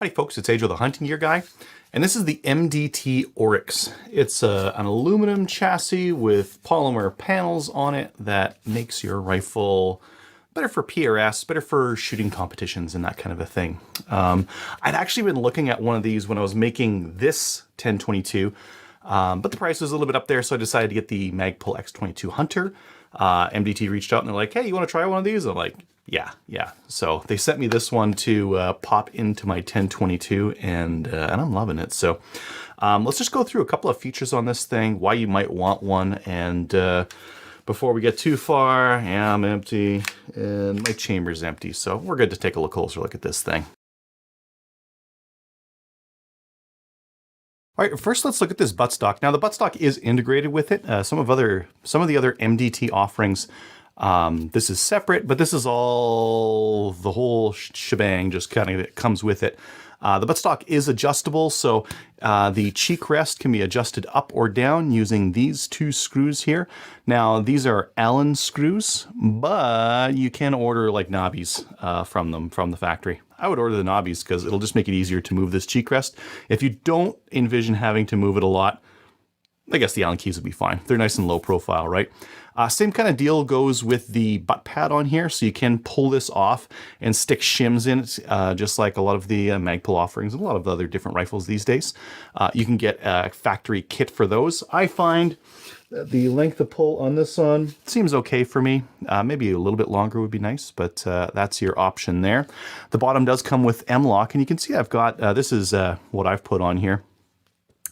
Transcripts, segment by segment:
Howdy folks, it's Angel the Hunting Gear Guy, and this is the MDT Oryx. It's an aluminum chassis with polymer panels on it that makes your rifle better for PRS, better for shooting competitions and that kind of a thing. I'd actually been looking at one of these when I was making this 1022, but the price was a little bit up there, so I decided to get the Magpul X22 Hunter. MDT reached out and they're like, hey, you want to try one of these? I'm like, yeah. So they sent me this one to pop into my 1022, and I'm loving it. So let's just go through a couple of features on this thing, why you might want one, and before we get too far, yeah, I'm empty, and my chamber's empty, so we're good to take a closer look at this thing. All right, first let's look at this buttstock. Now the buttstock is integrated with it. Some of the other MDT offerings, this is separate, but this is all the whole shebang. Just kind of comes with it. The buttstock is adjustable, so the cheek rest can be adjusted up or down using these two screws here. Now these are Allen screws, but you can order like knobbies from the factory. I would order the knobbies because it'll just make it easier to move this cheek rest. If you don't envision having to move it a lot, I guess the Allen keys would be fine. They're nice and low profile, right? Same kind of deal goes with the butt pad on here, so you can pull this off and stick shims in it, just like a lot of the Magpul offerings and a lot of the other different rifles these days. You can get a factory kit for those. I find that the length of pull on this one seems okay for me. Maybe a little bit longer would be nice, but that's your option there. The bottom does come with M-LOK, and you can see I've got, this is what I've put on here.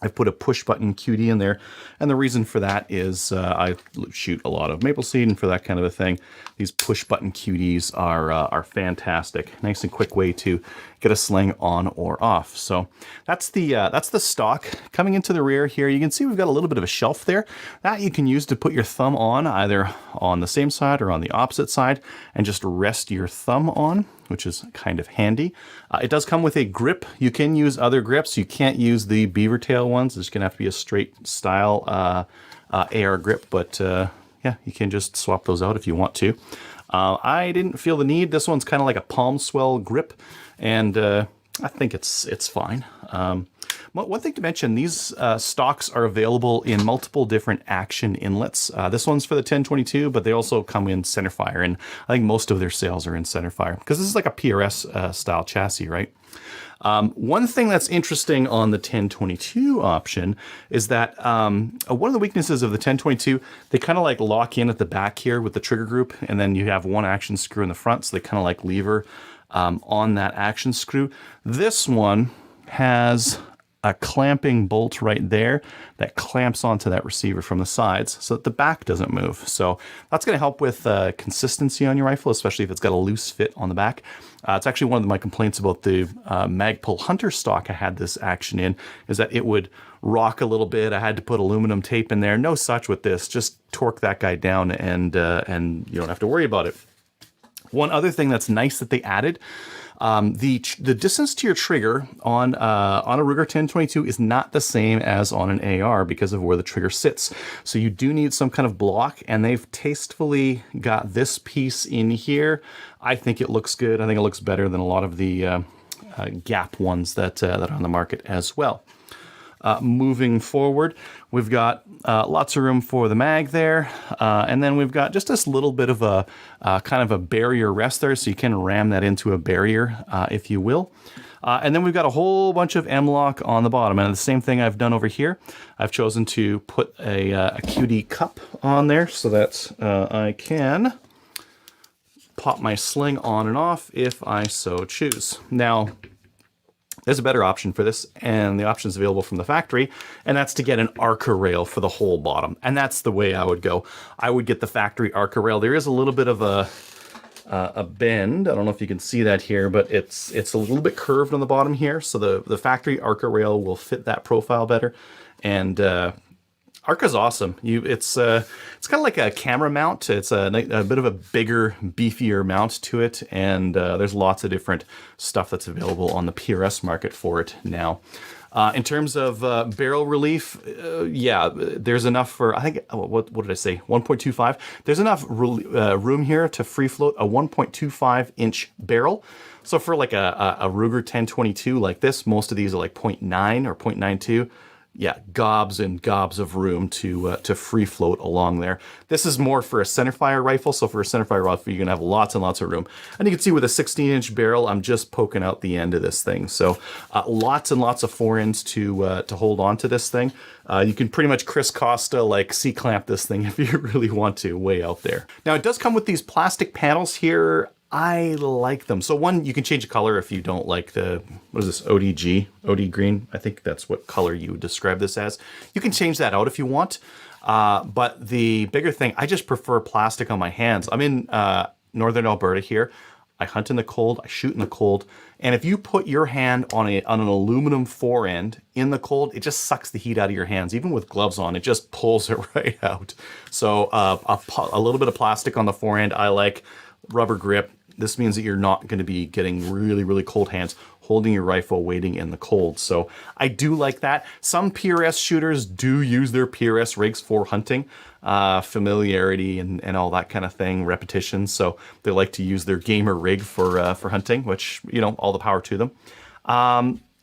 I've put a push button QD in there, and the reason for that is I shoot a lot of maple seed, and for that kind of a thing, these push button QDs are fantastic. Nice and quick way to get a sling on or off. So that's the stock. Coming into the rear here, you can see we've got a little bit of a shelf there that you can use to put your thumb on, either on the same side or on the opposite side, and just rest your thumb on, which is kind of handy. It does come with a grip. You can use other grips. You can't use the beaver tail ones. It's gonna have to be a straight style AR grip, but yeah, you can just swap those out if you want to. I didn't feel the need. This one's kind of like a palm swell grip, and I think it's fine. One thing to mention, these stocks are available in multiple different action inlets. This one's for the 1022, but they also come in centerfire, and I think most of their sales are in centerfire because this is like a PRS style chassis, right? One thing that's interesting on the 1022 option is that one of the weaknesses of the 1022, they kind of like lock in at the back here with the trigger group, and then you have one action screw in the front, so they kind of like lever on that action screw. This one has a clamping bolt right there that clamps onto that receiver from the sides so that the back doesn't move. So that's going to help with consistency on your rifle, especially if it's got a loose fit on the back. It's actually one of my complaints about the Magpul Hunter stock I had this action in, is that it would rock a little bit. I had to put aluminum tape in there. No such with this. Just torque that guy down and you don't have to worry about it. One other thing that's nice that they added, the distance to your trigger on a Ruger 1022 is not the same as on an AR because of where the trigger sits. So you do need some kind of block, and they've tastefully got this piece in here. I think it looks good. I think it looks better than a lot of the Gap ones that are on the market as well. Moving forward, we've got lots of room for the mag there, and then we've got just this little bit of a kind of a barrier rest there, so you can ram that into a barrier, if you will. And then we've got a whole bunch of M-LOK on the bottom, and the same thing I've done over here. I've chosen to put a QD cup on there so that I can pop my sling on and off if I so choose. Now, there's a better option for this, and the option is available from the factory, and that's to get an Arca rail for the whole bottom. And that's the way I would go. I would get the factory Arca rail. There is a little bit of a bend. I don't know if you can see that here, but it's a little bit curved on the bottom here. So the factory Arca rail will fit that profile better. And Arca's awesome. It's kind of like a camera mount. It's a bit of a bigger, beefier mount to it, and there's lots of different stuff that's available on the PRS market for it now. In terms of barrel relief, yeah, there's enough for, I think, what did I say, 1.25? There's enough room here to free float a 1.25 inch barrel. So for like a Ruger 1022 like this, most of these are like 0.9 or 0.92. Yeah, gobs and gobs of room to free float along there. This is more for a centerfire rifle. So for a centerfire rifle, you're gonna have lots and lots of room. And you can see with a 16-inch barrel, I'm just poking out the end of this thing. So lots and lots of forends to hold on to this thing. You can pretty much Chris Costa like C-clamp this thing if you really want to, way out there. Now it does come with these plastic panels here. I like them. So one, you can change the color if you don't like the, what is this, ODG, OD green? I think that's what color you would describe this as. You can change that out if you want. But the bigger thing, I just prefer plastic on my hands. I'm in Northern Alberta here. I hunt in the cold, I shoot in the cold. And if you put your hand on an aluminum forend in the cold, it just sucks the heat out of your hands. Even with gloves on, it just pulls it right out. So a little bit of plastic on the forend, I like. Rubber grip. This means that you're not going to be getting really, really cold hands holding your rifle waiting in the cold. So I do like that. Some PRS shooters do use their PRS rigs for hunting, familiarity and all that kind of thing, repetition. So they like to use their gamer rig for hunting, which, you know, all the power to them.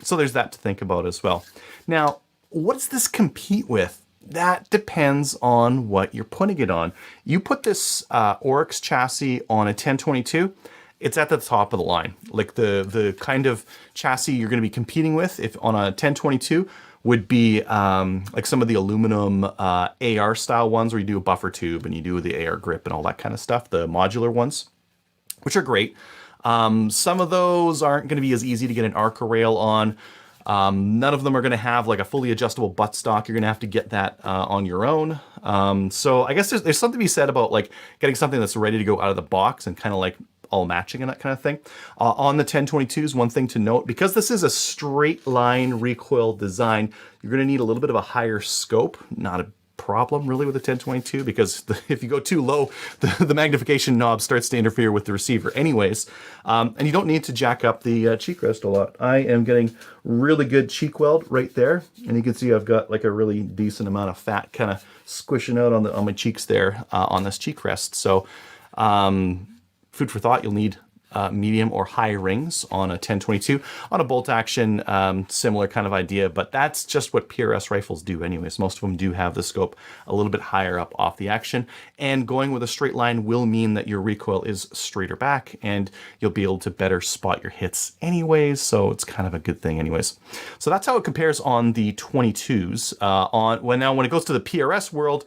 So there's that to think about as well. Now, what does this compete with? That depends on what you're putting it on. You put this Oryx chassis on a 1022, it's at the top of the line. Like the kind of chassis you're going to be competing with if on a 1022 would be like some of the aluminum AR style ones where you do a buffer tube and you do the AR grip and all that kind of stuff, the modular ones, which are great. Some of those aren't going to be as easy to get an Arca rail on. None of them are going to have like a fully adjustable buttstock. You're going to have to get that on your own. So I guess there's something to be said about like getting something that's ready to go out of the box and kind of like all matching and that kind of thing. On the 1022s, one thing to note, because this is a straight line recoil design, you're going to need a little bit of a higher scope. Not a problem really with the 1022 because if you go too low, the magnification knob starts to interfere with the receiver anyways. And you don't need to jack up the cheek rest a lot. I am getting really good cheek weld right there. And you can see I've got like a really decent amount of fat kind of squishing out on my cheeks there on this cheek rest. So food for thought, you'll need medium or high rings on a 1022. On a bolt action, similar kind of idea, but that's just what PRS rifles do anyways. Most of them do have the scope a little bit higher up off the action, and going with a straight line will mean that your recoil is straighter back and you'll be able to better spot your hits anyways, so it's kind of a good thing anyways. So that's how it compares on the 22s. When it goes to the PRS world,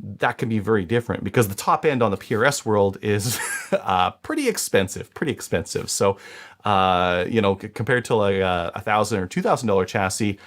that can be very different because the top end on the PRS world is pretty expensive. So, you know, compared to like a $1,000 or $2,000 chassis,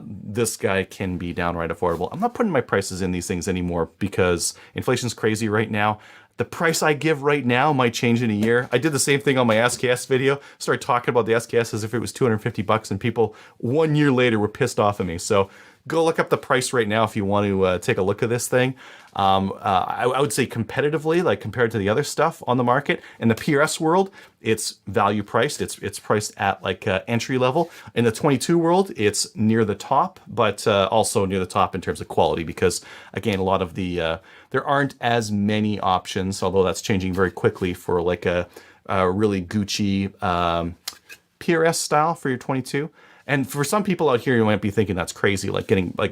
this guy can be downright affordable. I'm not putting my prices in these things anymore because inflation's crazy right now. The price I give right now might change in a year. I did the same thing on my SKS video. Started talking about the SKS as if it was $250 and people 1 year later were pissed off at me. So go look up the price right now if you want to take a look at this thing. I would say competitively, like compared to the other stuff on the market, in the PRS world, it's value priced. It's priced at like entry level. In the 22 world, it's near the top, but also near the top in terms of quality because, again, a lot of the, there aren't as many options, although that's changing very quickly for like a really Gucci PRS style for your 22. And for some people out here, you might be thinking that's crazy, like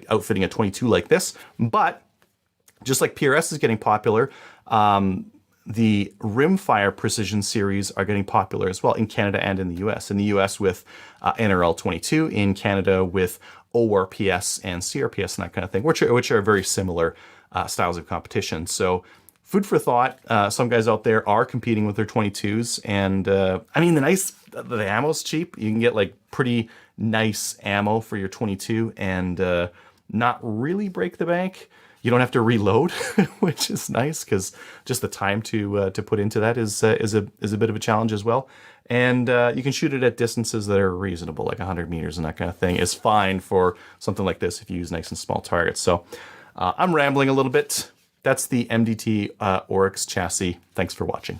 outfitting a 22 like this. But just like PRS is getting popular, the rimfire precision series are getting popular as well in Canada and in the US. In the US with NRL 22, in Canada with ORPS and CRPS and that kind of thing, which are very similar styles of competition. So food for thought. Some guys out there are competing with their 22s, and I mean the ammo's cheap. You can get like pretty nice ammo for your 22 and not really break the bank. You don't have to reload, which is nice because just the time to put into that is a bit of a challenge as well. And you can shoot it at distances that are reasonable, like 100 meters and that kind of thing is fine for something like this if you use nice and small targets. So I'm rambling a little bit. That's the MDT Oryx chassis. Thanks for watching.